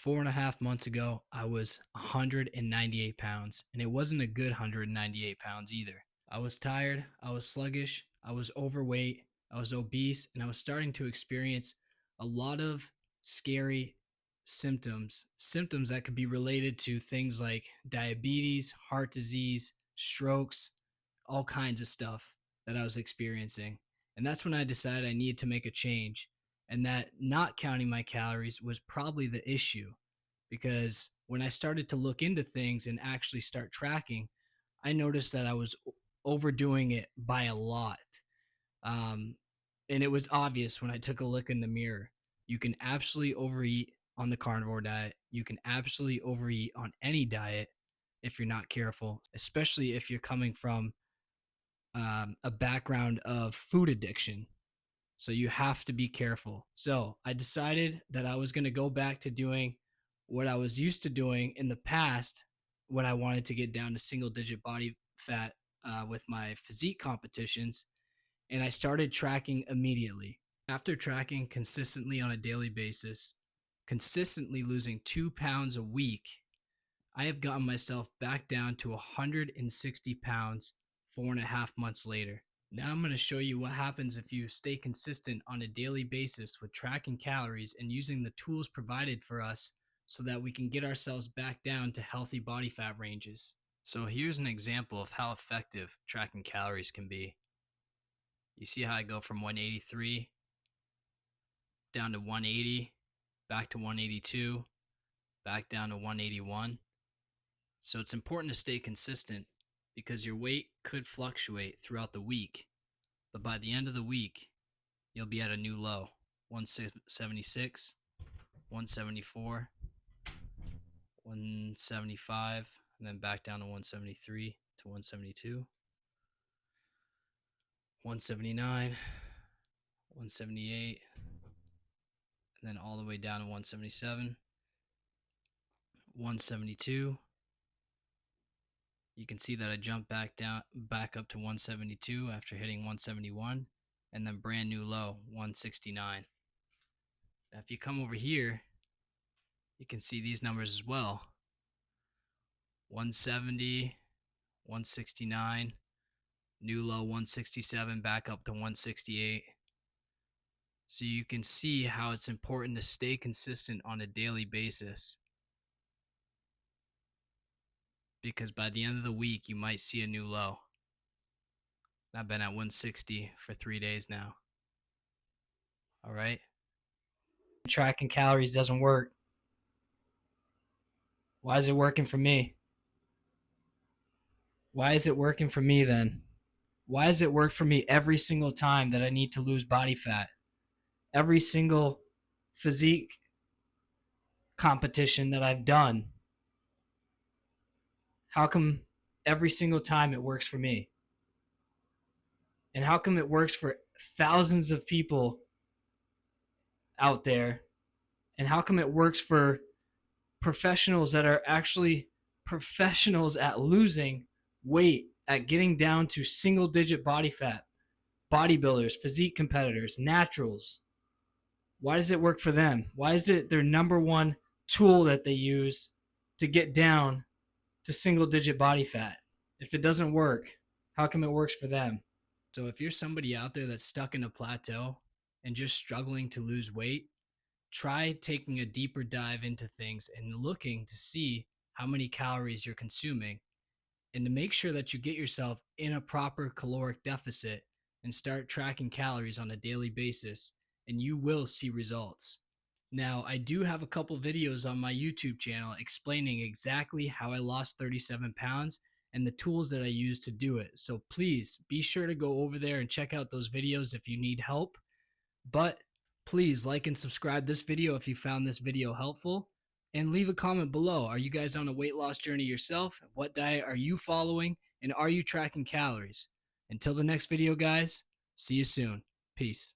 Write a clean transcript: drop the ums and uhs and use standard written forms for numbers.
4.5 months ago, I was 198 pounds, and it wasn't a good 198 pounds either. I was tired, I was sluggish, I was overweight, I was obese, and I was starting to experience a lot of scary symptoms that could be related to things like diabetes, heart disease, strokes, all kinds of stuff that I was experiencing. And that's when I decided I needed to make a change, and that not counting my calories was probably the issue, because when I started to look into things and actually start tracking, I noticed that I was overdoing it by a lot. Um, and it was obvious when I took a look in the mirror. You can absolutely overeat on the carnivore diet. You can absolutely overeat on any diet if you're not careful, especially if you're coming from a background of food addiction. So you have to be careful. So I decided that I was going to go back to doing what I was used to doing in the past when I wanted to get down to single digit body fat with my physique competitions. And I started tracking immediately. After tracking consistently on a daily basis, consistently losing 2 pounds a week, I have gotten myself back down to 160 pounds 4.5 months later. Now I'm going to show you what happens if you stay consistent on a daily basis with tracking calories and using the tools provided for us so that we can get ourselves back down to healthy body fat ranges. So here's an example of how effective tracking calories can be. You see how I go from 183 down to 180, back to 182, back down to 181. So it's important to stay consistent because your weight could fluctuate throughout the week, but by the end of the week, you'll be at a new low: 176, 174, 175, and then back down to 173 to 172, 179, 178, and then all the way down to 177, 172. You can see that I jumped back up to 172 after hitting 171, and then brand new low 169. Now if you come over here, you can see these numbers as well: 170, 169, new low 167, back up to 168. So you can see how it's important to stay consistent on a daily basis, because by the end of the week, you might see a new low. I've been at 160 for 3 days now. All right. Tracking calories doesn't work. Why is it working for me? Why is it working for me then? Why does it work for me every single time that I need to lose body fat? Every single physique competition that I've done. How come every single time it works for me? And how come it works for thousands of people out there? And how come it works for professionals that are actually professionals at losing weight, at getting down to single digit body fat? Bodybuilders, physique competitors, naturals. Why does it work for them? Why is it their number one tool that they use to get down to single digit body fat? If it doesn't work, how come it works for them? So if you're somebody out there that's stuck in a plateau and just struggling to lose weight, try taking a deeper dive into things and looking to see how many calories you're consuming, and to make sure that you get yourself in a proper caloric deficit and start tracking calories on a daily basis, and you will see results. Now, I do have a couple videos on my YouTube channel explaining exactly how I lost 37 pounds and the tools that I use to do it. So please be sure to go over there and check out those videos if you need help. But please like and subscribe this video if you found this video helpful, and leave a comment below. Are you guys on a weight loss journey yourself? What diet are you following? And are you tracking calories? Until the next video, guys, see you soon. Peace.